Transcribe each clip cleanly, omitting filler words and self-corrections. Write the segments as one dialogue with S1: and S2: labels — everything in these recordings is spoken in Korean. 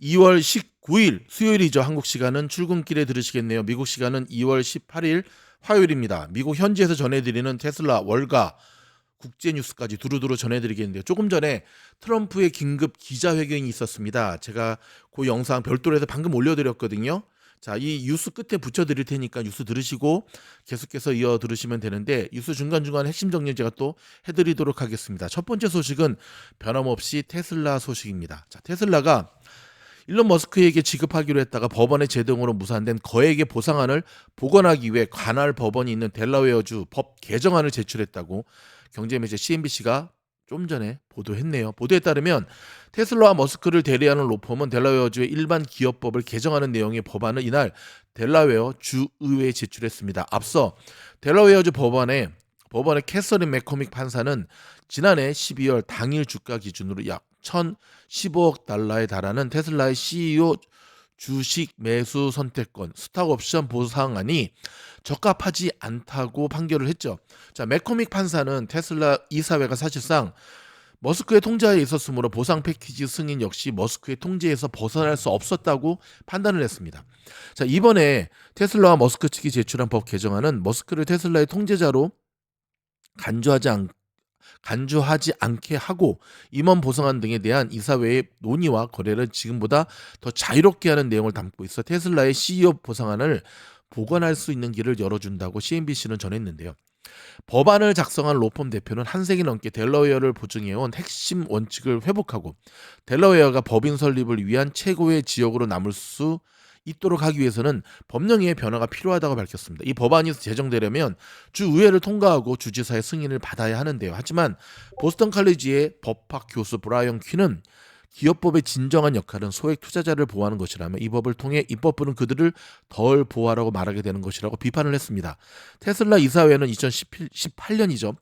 S1: 2월 19일 수요일이죠. 한국 시간은 출근길에 들으시겠네요. 미국 시간은 2월 18일 화요일입니다. 미국 현지에서 전해드리는 테슬라 월가 국제 뉴스까지 두루두루 전해드리겠는데요. 조금 전에 트럼프의 긴급 기자회견이 있었습니다. 제가 그 영상 별도로 해서 방금 올려드렸거든요. 자, 이 뉴스 끝에 붙여드릴 테니까 뉴스 들으시고 계속해서 이어 들으시면 되는데, 뉴스 중간중간 핵심 정리 제가 또 해드리도록 하겠습니다. 첫 번째 소식은 변함없이 테슬라 소식입니다. 자, 테슬라가 일론 머스크에게 지급하기로 했다가 법원의 제동으로 무산된 거액의 보상안을 복원하기 위해 관할 법원이 있는 델라웨어주 법 개정안을 제출했다고 경제매체 CNBC가 좀 전에 보도했네요. 보도에 따르면 테슬라와 머스크를 대리하는 로펌은 델라웨어주의 일반 기업법을 개정하는 내용의 법안을 이날 델라웨어 주의회에 제출했습니다. 앞서 델라웨어주 법원의 캐서린 맥코믹 판사는 지난해 12월 당일 주가 기준으로 약 1,015억 달러에 달하는 테슬라의 CEO 주식 매수 선택권 스탁옵션 보상안이 적합하지 않다고 판결을 했죠. 자, 맥코믹 판사는 테슬라 이사회가 사실상 머스크의 통제하에 있었으므로 보상 패키지 승인 역시 머스크의 통제에서 벗어날 수 없었다고 판단을 했습니다. 자, 이번에 테슬라와 머스크 측이 제출한 법 개정안은 머스크를 테슬라의 통제자로 간주하지 않게 하고 임원 보상안 등에 대한 이사회의 논의와 거래를 지금보다 더 자유롭게 하는 내용을 담고 있어 테슬라의 CEO 보상안을 복원할 수 있는 길을 열어준다고 CNBC는 전했는데요. 법안을 작성한 로펌 대표는 한 세기 넘게 델러웨어를 보증해온 핵심 원칙을 회복하고 델러웨어가 법인 설립을 위한 최고의 지역으로 남을 수 있도록 하기 위해서는 법령의 변화가 필요하다고 밝혔습니다. 이 법안이 제정되려면 주의회를 통과하고 주지사의 승인을 받아야 하는데요. 하지만 보스턴 칼리지의 법학 교수 브라이언 퀴는 기업법의 진정한 역할은 소액 투자자를 보호하는 것이라며 이 법을 통해 입법부는 그들을 덜 보호하라고 말하게 되는 것이라고 비판을 했습니다. 테슬라 이사회는 2018년이죠.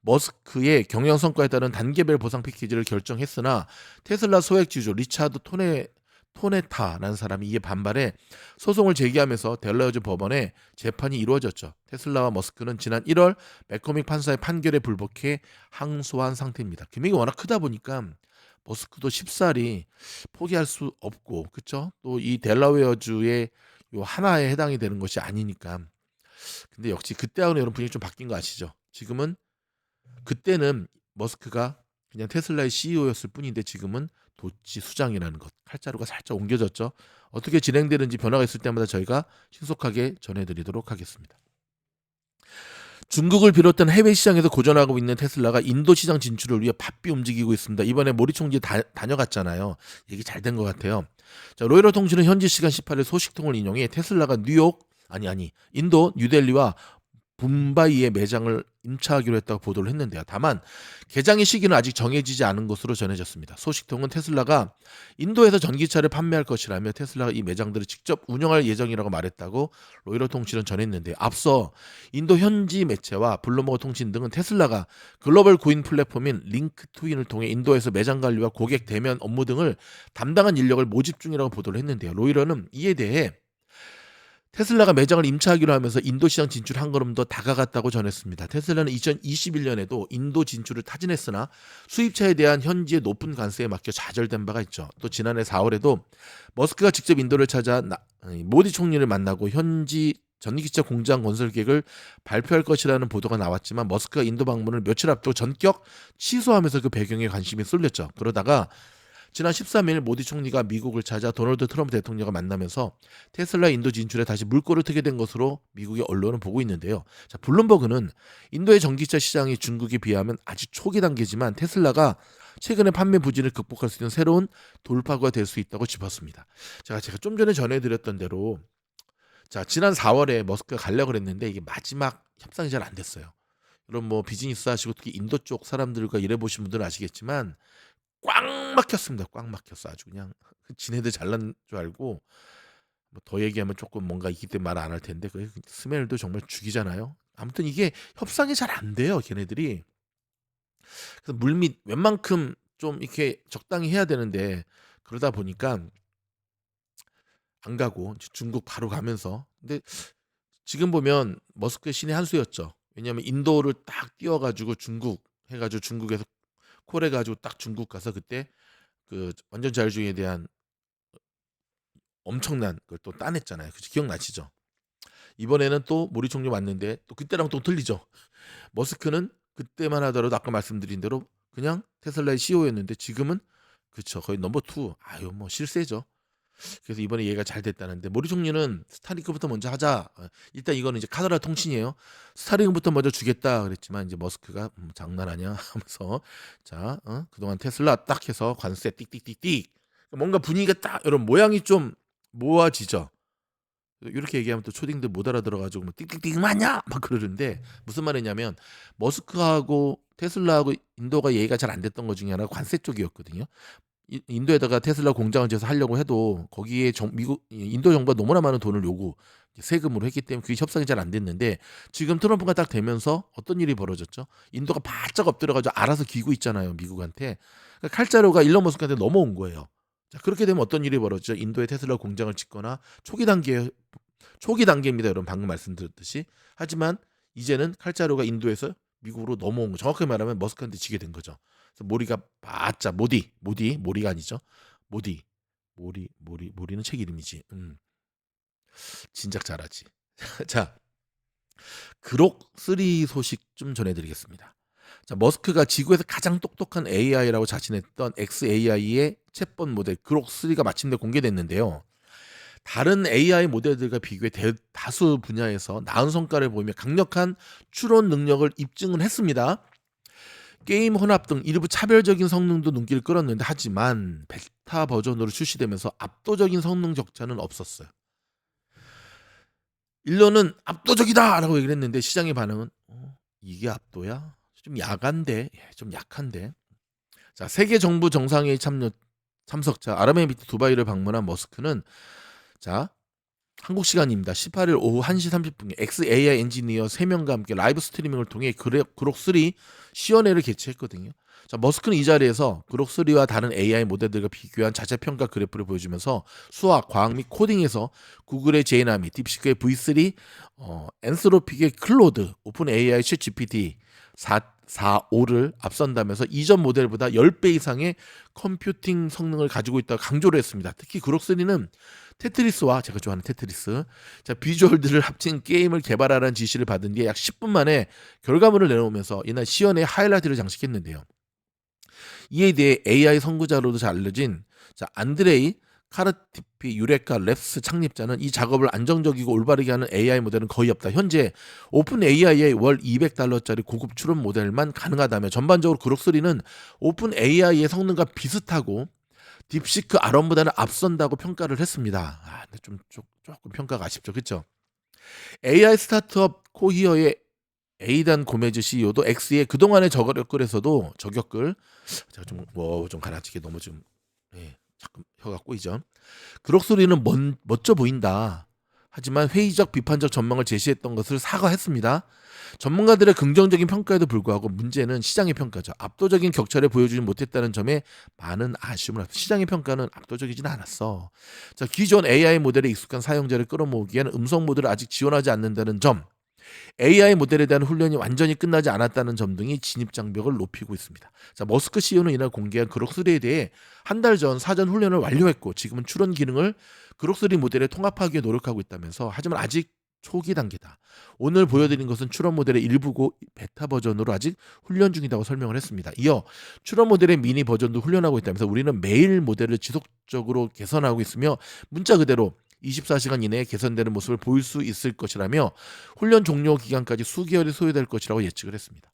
S1: 머스크의 경영 성과에 따른 단계별 보상 패키지를 결정했으나 테슬라 소액 지주 리차드 토네타라는 사람이 이에 반발해 소송을 제기하면서 델라웨어주 법원에 재판이 이루어졌죠. 테슬라와 머스크는 지난 1월 맥코믹 판사의 판결에 불복해 항소한 상태입니다. 금액이 워낙 크다 보니까 머스크도 쉽사리 포기할 수 없고, 그렇죠? 또 이 델라웨어주의 요 하나에 해당이 되는 것이 아니니까. 근데 역시 그때하고는 여러분 분위기 좀 바뀐 거 아시죠? 지금은, 그때는 머스크가 그냥 테슬라의 CEO였을 뿐인데 지금은 도치 수장이라는 것, 칼자루가 살짝 옮겨졌죠. 어떻게 진행되는지 변화가 있을 때마다 저희가 신속하게 전해드리도록 하겠습니다. 중국을 비롯한 해외 시장에서 고전하고 있는 테슬라가 인도 시장 진출을 위해 바삐 움직이고 있습니다. 이번에 모리 총리 다녀갔잖아요. 얘기 잘 된 것 같아요. 자, 로이터 통신은 현지 시간 18일 소식통을 인용해 테슬라가 인도 뉴델리와 뭄바이의 매장을 임차하기로 했다고 보도를 했는데요. 다만 개장의 시기는 아직 정해지지 않은 것으로 전해졌습니다. 소식통은 테슬라가 인도에서 전기차를 판매할 것이라며 테슬라가 이 매장들을 직접 운영할 예정이라고 말했다고 로이터 통신은 전했는데, 앞서 인도 현지 매체와 블룸버그 통신 등은 테슬라가 글로벌 구인 플랫폼인 링크트윈을 통해 인도에서 매장 관리와 고객 대면 업무 등을 담당한 인력을 모집 중이라고 보도를 했는데요. 로이터는 이에 대해 테슬라가 매장을 임차하기로 하면서 인도 시장 진출 한 걸음 더 다가갔다고 전했습니다. 테슬라는 2021년에도 인도 진출을 타진했으나 수입차에 대한 현지의 높은 관세에 맡겨 좌절된 바가 있죠. 또 지난해 4월에도 머스크가 직접 인도를 찾아 모디 총리를 만나고 현지 전기차 공장 건설 계획을 발표할 것이라는 보도가 나왔지만 머스크가 인도 방문을 며칠 앞두고 전격 취소하면서 그 배경에 관심이 쏠렸죠. 그러다가 지난 13일 모디 총리가 미국을 찾아 도널드 트럼프 대통령과 만나면서 테슬라 인도 진출에 다시 물꼬를 트게 된 것으로 미국의 언론은 보고 있는데요. 자, 블룸버그는 인도의 전기차 시장이 중국에 비하면 아주 초기 단계지만 테슬라가 최근의 판매 부진을 극복할 수 있는 새로운 돌파구가 될 수 있다고 짚었습니다. 제가 좀 전에 전해드렸던 대로, 자, 지난 4월에 머스크가 가려고 했는데 이게 마지막 협상이 잘 안 됐어요. 그럼 뭐 비즈니스 하시고 특히 인도 쪽 사람들과 일해보신 분들은 아시겠지만 꽉 막혔습니다. 꽉 막혔어. 아주 그냥 지네들 잘난 줄 알고, 뭐 더 얘기하면 조금 뭔가 있기 때문에 말 안 할 텐데 그 스멜도 정말 죽이잖아요. 아무튼 이게 협상이 잘 안 돼요, 걔네들이. 그래서 물밑 웬만큼 좀 이렇게 적당히 해야 되는데 그러다 보니까 안 가고 이제 중국 바로 가면서. 근데 지금 보면 머스크의 신의 한 수였죠. 왜냐하면 인도를 딱 띄워가지고 중국 해가지고 중국에서 콜해가지고 딱 중국 가서 그때 그 완전 자율주의에 대한 엄청난 걸 또 따냈잖아요. 그죠? 기억나시죠? 이번에는 또 모리 총리 왔는데 또 그때랑 또 틀리죠. 머스크는 그때만 하더라도 아까 말씀드린 대로 그냥 테슬라의 CEO였는데 지금은 그쵸. 거의 넘버 2. 아유 뭐 실세죠. 그래서 이번에 얘가 잘 됐다는데 모리 총리는 스타링크부터 먼저 하자. 일단 이거는 이제 카더라 통신이에요. 스타링크부터 먼저 주겠다 그랬지만 이제 머스크가 장난하냐 하면서 자, 그동안 테슬라 딱 해서 관세 띡띡띡띡 뭔가 분위기가 딱 이런 모양이 좀 모아지죠. 이렇게 얘기하면 또 초딩들 못 알아들어 가지고 뭐 "띡띡띡 맞냐?" 막 그러는데 무슨 말이냐면 머스크하고 테슬라하고 인도가 얘기가 잘 안 됐던 것 중에 하나가 관세 쪽이었거든요. 인도에다가 테슬라 공장을 지어서 하려고 해도 거기에 미국 인도 정부가 너무나 많은 돈을 세금으로 했기 때문에 그게 협상이 잘 안 됐는데 지금 트럼프가 딱 되면서 어떤 일이 벌어졌죠? 인도가 바짝 엎드려 가지고 알아서 기고 있잖아요, 미국한테. 그러니까 칼자루가 일론 머스크한테 넘어온 거예요. 자, 그렇게 되면 어떤 일이 벌어졌죠? 인도에 테슬라 공장을 짓거나 초기 단계입니다, 여러분. 방금 말씀드렸듯이. 하지만 이제는 칼자루가 인도에서 미국으로 넘어온 거. 정확하게 말하면 머스크한테 지게 된 거죠. 그래서 모리가 바짝 모리가 아니죠. 모리는 책 이름이지. 진작 잘하지. 자, 그록 3 소식 좀 전해드리겠습니다. 자, 머스크가 지구에서 가장 똑똑한 AI라고 자신했던 xAI의 챗봇 모델 그록 3가 마침내 공개됐는데요. 다른 AI 모델들과 비교해 다수 분야에서 나은 성과를 보이며 강력한 추론 능력을 입증을 했습니다. 게임 혼합 등 일부 차별적인 성능도 눈길을 끌었는데 하지만 베타 버전으로 출시되면서 압도적인 성능 격차는 없었어요. 일론은 압도적이다라고 얘기를 했는데 시장의 반응은 이게 압도야? 좀 야간데, 좀 약한데. 자, 세계 정부 정상회의 참석자 아랍에미리트 두바이를 방문한 머스크는 자, 한국 시간입니다. 18일 오후 1시 30분에 xAI 엔지니어 3명과 함께 라이브 스트리밍을 통해 그록3 시연회를 개최했거든요. 자, 머스크는 이 자리에서 그록3와 다른 AI 모델들과 비교한 자체평가 그래프를 보여주면서 수학, 과학 및 코딩에서 구글의 제이나미, 딥시크의 V3, 엔스로픽의 클로드, 오픈 AI 챗 GPT 4.5를 앞선다면서 이전 모델보다 10배 이상의 컴퓨팅 성능을 가지고 있다고 강조를 했습니다. 특히 그록3는 테트리스와 제가 좋아하는 테트리스 자 비주얼들을 합친 게임을 개발하라는 지시를 받은 뒤에 약 10분 만에 결과물을 내놓으면서 이날 시연의 하이라이트를 장식했는데요. 이에 대해 AI 선구자로도 잘 알려진 자 안드레이 카르티피 유레카 랩스 창립자는 이 작업을 안정적이고 올바르게 하는 AI 모델은 거의 없다. 현재 오픈 AI의 월 $200짜리 고급 추론 모델만 가능하다며 전반적으로 그록3는 오픈 AI의 성능과 비슷하고 딥시크 아론보다는 앞선다고 평가를 했습니다. 근데 조금 평가가 아쉽죠, 그렇죠? AI 스타트업 코히어의 에이단 고메즈 CEO도 X의 그동안의 저격글에서도 제가 좀 가라앉히게 너무 좀 자꾸 혀가 꼬이죠. 그록 소리는 멋져 보인다. 하지만 회의적 비판적 전망을 제시했던 것을 사과했습니다. 전문가들의 긍정적인 평가에도 불구하고 문제는 시장의 평가죠. 압도적인 격차를 보여주지 못했다는 점에 많은 아쉬움을 합니다. 시장의 평가는 압도적이진 않았어. 자, 기존 AI 모델에 익숙한 사용자를 끌어모으기에는 음성 모드를 아직 지원하지 않는다는 점, AI 모델에 대한 훈련이 완전히 끝나지 않았다는 점 등이 진입 장벽을 높이고 있습니다. 자, 머스크 CEO는 이날 공개한 그록3에 대해 한 달 전 사전 훈련을 완료했고 지금은 추론 기능을 그록3 모델에 통합하기 위해 노력하고 있다면서 하지만 아직 초기 단계다. 오늘 보여드린 것은 추론 모델의 일부고 베타 버전으로 아직 훈련 중이라고 설명을 했습니다. 이어 추론 모델의 미니 버전도 훈련하고 있다면서 우리는 매일 모델을 지속적으로 개선하고 있으며 문자 그대로 24시간 이내에 개선되는 모습을 보일 수 있을 것이라며 훈련 종료 기간까지 수개월이 소요될 것이라고 예측을 했습니다.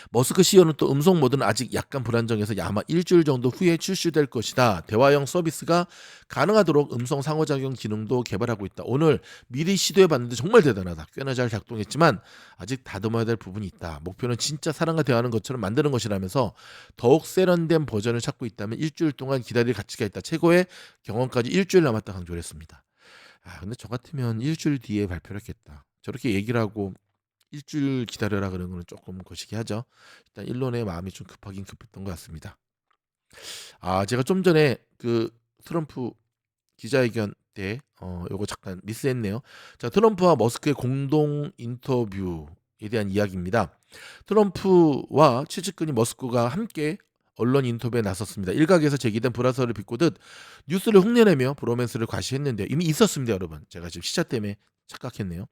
S1: 머스크 CEO는 또 음성 모드는 아직 약간 불안정해서 아마 일주일 정도 후에 출시될 것이다. 대화형 서비스가 가능하도록 음성 상호작용 기능도 개발하고 있다. 오늘 미리 시도해봤는데 정말 대단하다. 꽤나 잘 작동했지만 아직 다듬어야 될 부분이 있다. 목표는 진짜 사람과 대화하는 것처럼 만드는 것이라면서 더욱 세련된 버전을 찾고 있다면 일주일 동안 기다릴 가치가 있다. 최고의 경험까지 일주일 남았다 강조를 했습니다. 근데 저 같으면 일주일 뒤에 발표를 했겠다. 저렇게 얘기를 하고 일주일 기다려라 그런 거는 조금 거시기 하죠. 일단 일론의 마음이 좀 급하긴 급했던 것 같습니다. 제가 좀 전에 그 트럼프 기자회견 때 요거 잠깐 미스했네요. 자, 트럼프와 머스크의 공동 인터뷰에 대한 이야기입니다. 트럼프와 최측근이 머스크가 함께 언론 인터뷰에 나섰습니다. 일각에서 제기된 불화설을 비꼬듯 뉴스를 흉내내며 브로맨스를 과시했는데 이미 있었습니다, 여러분. 제가 지금 시차 때문에 착각했네요.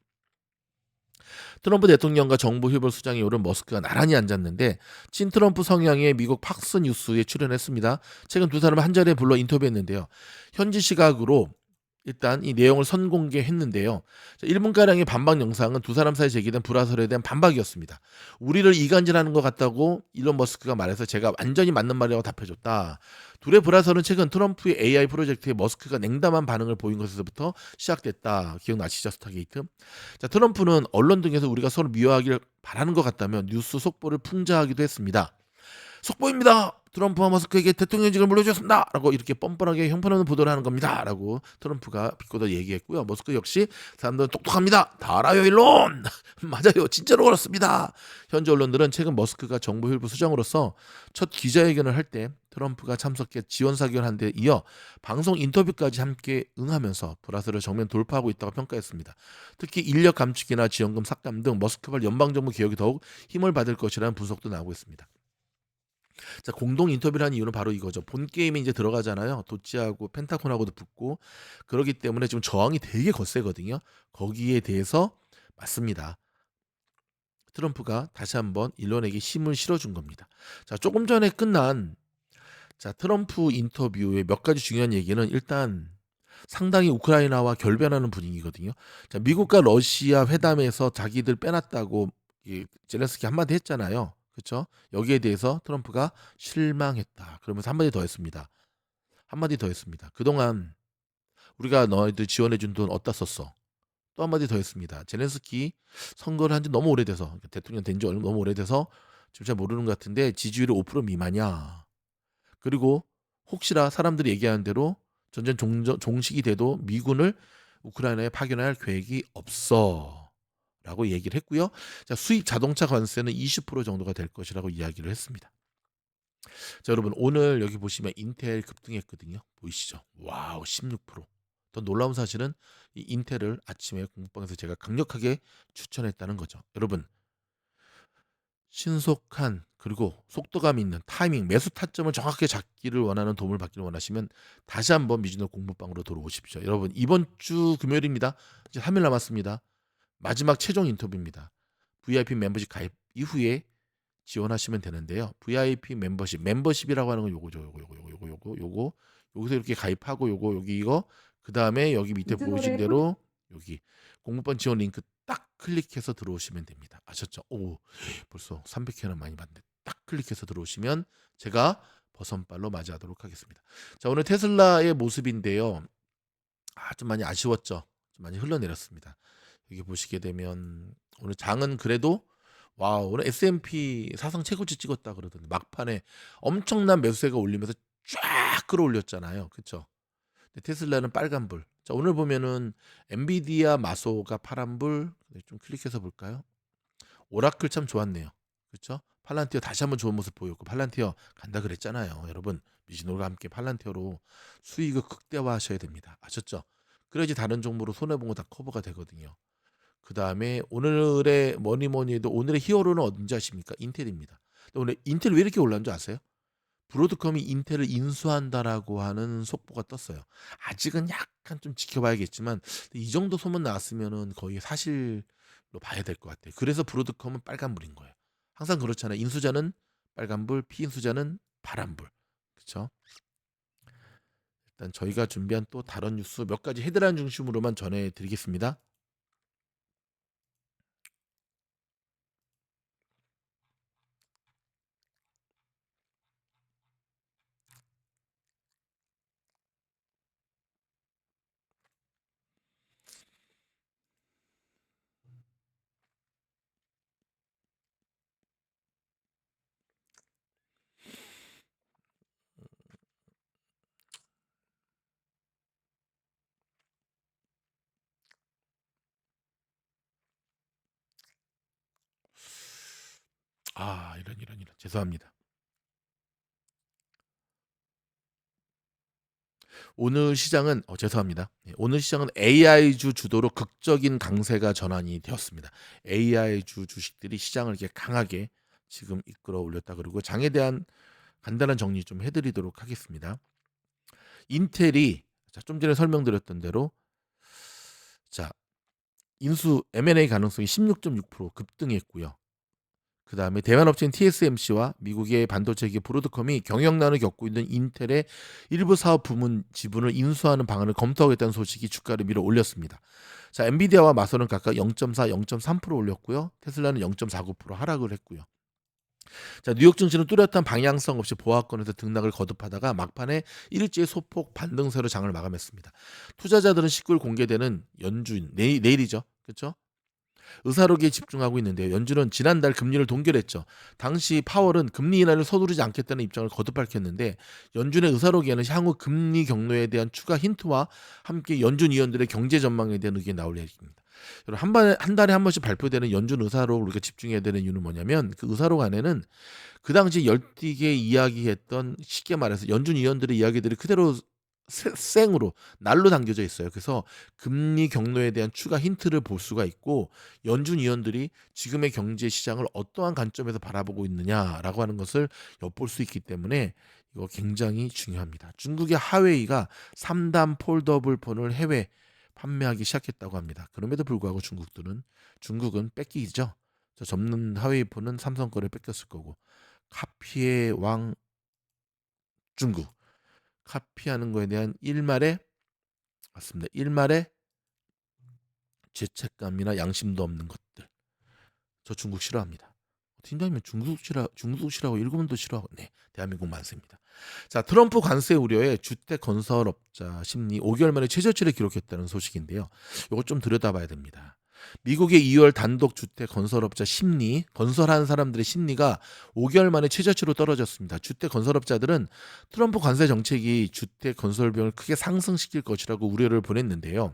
S1: 트럼프 대통령과 정부 휘벌 수장이 오른 머스크가 나란히 앉았는데 친트럼프 성향의 미국 팍스 뉴스에 출연했습니다. 최근 두 사람을 한자리에 불러 인터뷰했는데요. 현지 시각으로 일단 이 내용을 선공개했는데요. 1분가량의 반박 영상은 두 사람 사이에 제기된 불화설에 대한 반박이었습니다. 우리를 이간질하는 것 같다고 일론 머스크가 말해서 제가 완전히 맞는 말이라고 답해줬다. 둘의 불화설은 최근 트럼프의 AI 프로젝트에 머스크가 냉담한 반응을 보인 것에서부터 시작됐다. 기억나시죠? 스타게이트. 자, 트럼프는 언론 등에서 우리가 서로 미워하길 바라는 것 같다며 뉴스 속보를 풍자하기도 했습니다. 속보입니다. 트럼프와 머스크에게 대통령직을 물려줬습니다. 라고 이렇게 뻔뻔하게 형편없는 보도를 하는 겁니다. 라고 트럼프가 비꼬다 얘기했고요. 머스크 역시 사람들은 똑똑합니다. 다 알아요, 일론. 맞아요. 진짜로 그렇습니다. 현지 언론들은 최근 머스크가 정부 힐부 수장으로서 첫 기자회견을 할 때 트럼프가 참석해 지원 사격한 데 이어 방송 인터뷰까지 함께 응하면서 불화설을 정면 돌파하고 있다고 평가했습니다. 특히 인력 감축이나 지원금 삭감 등 머스크발 연방정부 개혁이 더욱 힘을 받을 것이라는 분석도 나오고 있습니다. 자, 공동 인터뷰를 한 이유는 바로 이거죠. 본 게임에 이제 들어가잖아요. 도찌하고 펜타곤하고도 붙고 그러기 때문에 지금 저항이 되게 거세거든요. 거기에 대해서 맞습니다. 트럼프가 다시 한번 일론에게 힘을 실어준 겁니다. 자, 조금 전에 끝난 트럼프 인터뷰의 몇 가지 중요한 얘기는 일단 상당히 우크라이나와 결변하는 분위기거든요. 자, 미국과 러시아 회담에서 자기들 빼놨다고 젤렌스키 한마디 했잖아요. 그렇죠? 여기에 대해서 트럼프가 실망했다. 그러면서 한마디 더 했습니다. 한마디 더 했습니다. 그동안 우리가 너희들 지원해준 돈 어디다 썼어? 또 한마디 더 했습니다. 젤렌스키 선거를 한 지 너무 오래돼서 그러니까 대통령 된 지 너무 오래돼서 지금 잘 모르는 것 같은데 지지율이 5% 미만이야. 그리고 혹시나 사람들이 얘기하는 대로 전쟁 종식이 돼도 미군을 우크라이나에 파견할 계획이 없어. 라고 얘기를 했고요. 자, 수입 자동차 관세는 20% 정도가 될 것이라고 이야기를 했습니다. 자, 여러분 오늘 여기 보시면 인텔 급등했거든요. 보이시죠? 와우, 16%. 더 놀라운 사실은 이 인텔을 아침에 공부방에서 제가 강력하게 추천했다는 거죠. 여러분 신속한 그리고 속도감 있는 타이밍, 매수 타점을 정확하게 잡기를 원하는 도움을 받기를 원하시면 다시 한번 미즈노 공부방으로 돌아오십시오. 여러분 이번 주 금요일입니다. 이제 3일 남았습니다. 마지막 최종 인터뷰입니다. VIP 멤버십 가입 이후에 지원하시면 되는데요. VIP 멤버십이라고 하는 건 요거 여기서 이렇게 가입하고 여기 이거 그다음에 여기 밑에 보이신 대로 여기 공부방 지원 링크 딱 클릭해서 들어오시면 됩니다. 아셨죠? 오, 벌써 300회나 많이 받는데 딱 클릭해서 들어오시면 제가 버선발로 맞이하도록 하겠습니다. 자, 오늘 테슬라의 모습인데요. 좀 많이 아쉬웠죠. 좀 많이 흘러내렸습니다. 여기 보시게 되면 오늘 장은 그래도 와, 오늘 S&P 사상 최고치 찍었다 그러던데 막판에 엄청난 매수세가 올리면서 쫙 끌어올렸잖아요. 그렇죠? 테슬라는 빨간불. 자, 오늘 보면은 엔비디아 마소가 파란불. 좀 클릭해서 볼까요? 오라클 참 좋았네요. 그렇죠? 팔란티어 다시 한번 좋은 모습 보였고 팔란티어 간다 그랬잖아요. 여러분 미즈노가 함께 팔란티어로 수익을 극대화하셔야 됩니다. 아셨죠? 그래야지 다른 종목으로 손해본 거 다 커버가 되거든요. 그 다음에 오늘의 뭐니 해도 오늘의 히어로는 어딘지 아십니까? 인텔입니다. 오늘 인텔 왜 이렇게 올라온 줄 아세요? 브로드컴이 인텔을 인수한다라고 하는 속보가 떴어요. 아직은 약간 좀 지켜봐야겠지만 이 정도 소문 나왔으면은 거의 사실로 봐야 될 것 같아요. 그래서 브로드컴은 빨간불인 거예요. 항상 그렇잖아요. 인수자는 빨간불, 피인수자는 파란불. 그렇죠? 일단 저희가 준비한 또 다른 뉴스 몇 가지 헤드라인 중심으로만 전해드리겠습니다. 이런 죄송합니다. 오늘 시장은 죄송합니다. 오늘 시장은 AI주 주도로 극적인 강세가 전환이 되었습니다. AI주 주식들이 시장을 이렇게 강하게 지금 이끌어 올렸다. 그리고 장에 대한 간단한 정리 좀 해드리도록 하겠습니다. 인텔이 좀 전에 설명드렸던 대로 자 인수 M&A 가능성이 16.6% 급등했고요. 그 다음에 대만 업체인 TSMC와 미국의 반도체 기업 브로드컴이 경영난을 겪고 있는 인텔의 일부 사업 부문 지분을 인수하는 방안을 검토하겠다는 소식이 주가를 밀어 올렸습니다. 자, 엔비디아와 마소는 각각 0.4, 0.3% 올렸고요. 테슬라는 0.49% 하락을 했고요. 자, 뉴욕 증시는 뚜렷한 방향성 없이 보합권에서 등락을 거듭하다가 막판에 일제히 소폭 반등세로 장을 마감했습니다. 투자자들은 19일 공개되는 연준 내일이죠. 그렇죠? 의사록에 집중하고 있는데요. 연준은 지난달 금리를 동결했죠. 당시 파월은 금리 인하를 서두르지 않겠다는 입장을 거듭 밝혔는데 연준의 의사록에는 향후 금리 경로에 대한 추가 힌트와 함께 연준 위원들의 경제 전망에 대한 의견이 나올 예정입니다. 한 달에 한 번씩 발표되는 연준 의사록을 우리가 집중해야 되는 이유는 뭐냐면 그 의사록 안에는 그 당시 열띠게 이야기했던 쉽게 말해서 연준 위원들의 이야기들이 그대로 생으로 날로 담겨져 있어요. 그래서 금리 경로에 대한 추가 힌트를 볼 수가 있고 연준 위원들이 지금의 경제 시장을 어떠한 관점에서 바라보고 있느냐라고 하는 것을 엿볼 수 있기 때문에 이거 굉장히 중요합니다. 중국의 하웨이가 3단 폴더블 폰을 해외 판매하기 시작했다고 합니다. 그럼에도 불구하고 중국은 뺏기죠. 저 접는 하웨이 폰은 삼성 거를 뺏겼을 거고 카피의 왕 중국 카피하는 거에 대한 일말의 맞습니다. 일말의 죄책감이나 양심도 없는 것들. 저 중국 싫어합니다. 팀장님은 중국 싫어하고 일본도 싫어하고 네 대한민국 만세입니다. 자 트럼프 관세 우려에 주택 건설업자 심리 5개월 만에 최저치를 기록했다는 소식인데요. 이거 좀 들여다봐야 됩니다. 미국의 2월 단독 주택 건설업자 심리, 건설하는 사람들의 심리가 5개월 만에 최저치로 떨어졌습니다. 주택 건설업자들은 트럼프 관세 정책이 주택 건설 비용을 크게 상승시킬 것이라고 우려를 보냈는데요.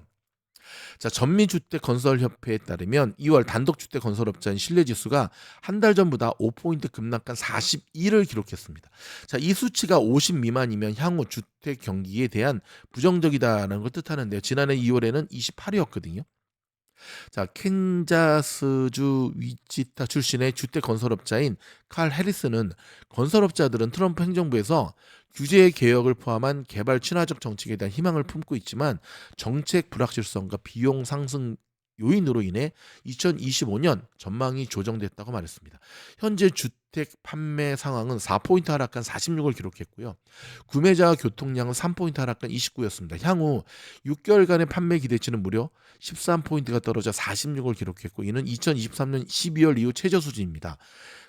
S1: 자, 전미주택건설협회에 따르면 2월 단독주택 건설업자인 신뢰지수가 한 달 전보다 5포인트 급락한 41을 기록했습니다. 자, 이 수치가 50 미만이면 향후 주택 경기에 대한 부정적이다라는 걸 뜻하는데요. 지난해 2월에는 28이었거든요. 자, 캔자스주 위치타 출신의 주택 건설업자인 칼 해리스는 건설업자들은 트럼프 행정부에서 규제 개혁을 포함한 개발 친화적 정책에 대한 희망을 품고 있지만 정책 불확실성과 비용 상승 요인으로 인해 2025년 전망이 조정됐다고 말했습니다. 현재 주택 판매 상황은 4포인트 하락한 46을 기록했고요. 구매자와 교통량은 3포인트 하락한 29였습니다. 향후 6개월간의 판매 기대치는 무려 13포인트가 떨어져 46을 기록했고 이는 2023년 12월 이후 최저 수준입니다.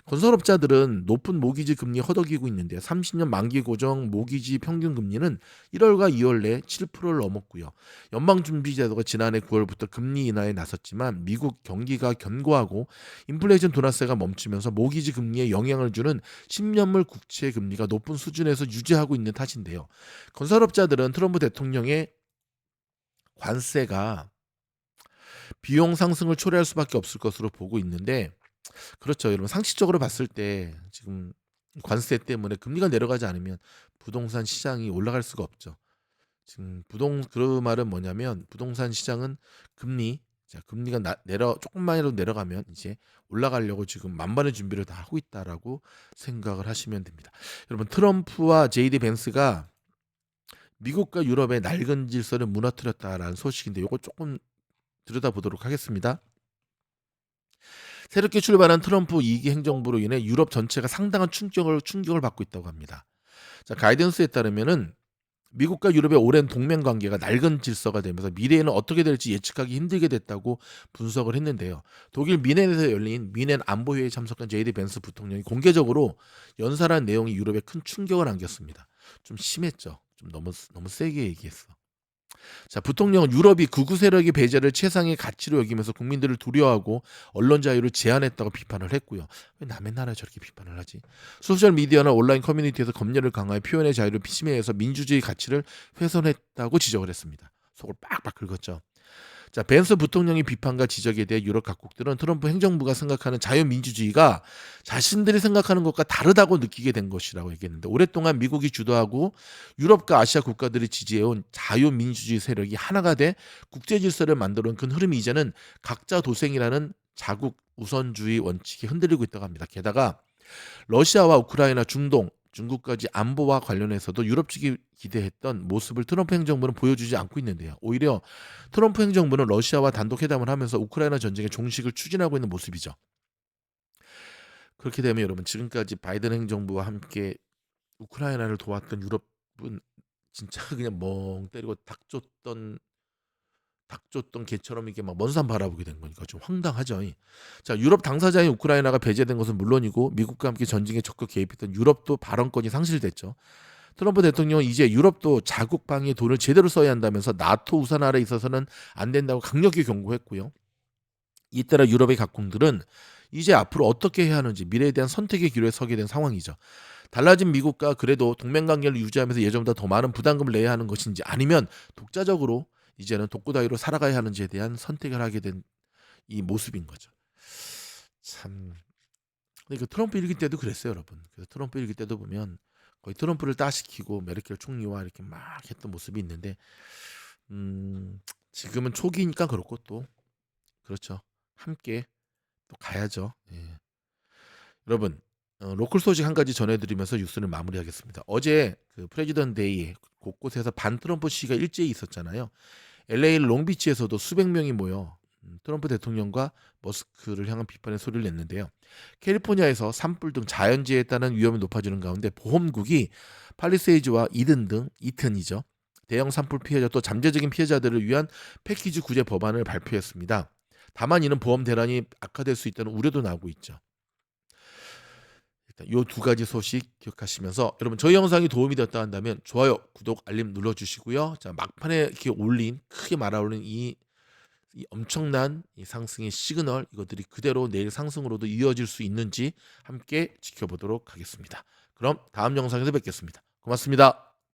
S1: 건설업자들은 높은 모기지 금리 허덕이고 있는데 30년 만기 고정 모기지 평균 금리는 1월과 2월 내 7%를 넘었고요. 연방준비제도가 지난해 9월부터 금리 인하에 나섰지만 미국 경기가 견고하고 인플레이션 둔화세가 멈추면서 모기지 금리에 영향을 주는 10년물 국채 금리가 높은 수준에서 유지하고 있는 탓인데요. 건설업자들은 트럼프 대통령의 관세가 비용 상승을 초래할 수밖에 없을 것으로 보고 있는데 그렇죠. 여러분 상식적으로 봤을 때 지금 관세 때문에 금리가 내려가지 않으면 부동산 시장이 올라갈 수가 없죠. 지금 그 말은 뭐냐면 부동산 시장은 금리가 조금만이라도 내려가면 이제 올라가려고 지금 만반의 준비를 다 하고 있다라고 생각을 하시면 됩니다. 여러분 트럼프와 JD 벤스가 미국과 유럽의 낡은 질서를 무너뜨렸다라는 소식인데 이거 조금 들여다보도록 하겠습니다. 새롭게 출발한 트럼프 2기 행정부로 인해 유럽 전체가 상당한 충격을 받고 있다고 합니다. 자, 가이던스에 따르면은 미국과 유럽의 오랜 동맹 관계가 낡은 질서가 되면서 미래에는 어떻게 될지 예측하기 힘들게 됐다고 분석을 했는데요. 독일 미넨에서 열린 미넨 안보회의에 참석한 제이디 벤스 부통령이 공개적으로 연설한 내용이 유럽에 큰 충격을 안겼습니다. 좀 심했죠. 좀 너무 세게 얘기했어. 자, 부통령은 유럽이 극우 세력의 배제를 최상의 가치로 여기면서 국민들을 두려워하고 언론 자유를 제한했다고 비판을 했고요. 왜 남의 나라에 저렇게 비판을 하지? 소셜 미디어나 온라인 커뮤니티에서 검열을 강화해 표현의 자유를 침해해서 민주주의 가치를 훼손했다고 지적을 했습니다. 속을 빡빡 긁었죠. 자, 벤스 부통령의 비판과 지적에 대해 유럽 각국들은 트럼프 행정부가 생각하는 자유민주주의가 자신들이 생각하는 것과 다르다고 느끼게 된 것이라고 얘기했는데 오랫동안 미국이 주도하고 유럽과 아시아 국가들이 지지해온 자유민주주의 세력이 하나가 돼 국제 질서를 만들어온 큰 흐름이 이제는 각자 도생이라는 자국 우선주의 원칙이 흔들리고 있다고 합니다. 게다가 러시아와 우크라이나, 중동, 중국까지 안보와 관련해서도 유럽 측이 기대했던 모습을 트럼프 행정부는 보여주지 않고 있는데요. 오히려 트럼프 행정부는 러시아와 단독 회담을 하면서 우크라이나 전쟁의 종식을 추진하고 있는 모습이죠. 그렇게 되면 여러분 지금까지 바이든 행정부와 함께 우크라이나를 도왔던 유럽은 진짜 그냥 멍 때리고 닭 쫓던 개처럼 이게 막 먼 산 바라보게 된 거니까 좀 황당하죠. 자, 유럽 당사자인 우크라이나가 배제된 것은 물론이고 미국과 함께 전쟁에 적극 개입했던 유럽도 발언권이 상실됐죠. 트럼프 대통령은 이제 유럽도 자국 방위에 돈을 제대로 써야 한다면서 나토 우산 아래 있어서는 안 된다고 강력히 경고했고요. 이따라 유럽의 각국들은 이제 앞으로 어떻게 해야 하는지 미래에 대한 선택의 기로에 서게 된 상황이죠. 달라진 미국과 그래도 동맹 관계를 유지하면서 예전보다 더 많은 부담금을 내야 하는 것인지 아니면 독자적으로 이제는 독고다이로 살아가야 하는지에 대한 선택을 하게 된 이 모습인 거죠. 참. 근데 그 트럼프 일기 때도 그랬어요, 여러분. 그래서 트럼프 일기 때도 보면 거의 트럼프를 따시키고 메르켈 총리와 이렇게 막 했던 모습이 있는데 지금은 초기니까 그렇고 또 그렇죠. 함께 또 가야죠. 예. 여러분 로컬 소식 한 가지 전해드리면서 뉴스를 마무리하겠습니다. 어제 그 프레지던트 데이에 곳곳에서 반 트럼프 시위가 일제히 있었잖아요. LA 롱비치에서도 수백 명이 모여 트럼프 대통령과 머스크를 향한 비판의 소리를 냈는데요. 캘리포니아에서 산불 등 자연재해에 따른 위험이 높아지는 가운데 보험국이 팔리세이즈와 이튼이죠. 대형 산불 피해자 또 잠재적인 피해자들을 위한 패키지 구제 법안을 발표했습니다. 다만 이는 보험 대란이 악화될 수 있다는 우려도 나오고 있죠. 일단 요 두 가지 소식 기억하시면서 여러분 저희 영상이 도움이 되었다 한다면 좋아요, 구독, 알림 눌러주시고요. 자 막판에 이렇게 올린 크게 말아올린 이 엄청난 이 상승의 시그널 이것들이 그대로 내일 상승으로도 이어질 수 있는지 함께 지켜보도록 하겠습니다. 그럼 다음 영상에서 뵙겠습니다. 고맙습니다.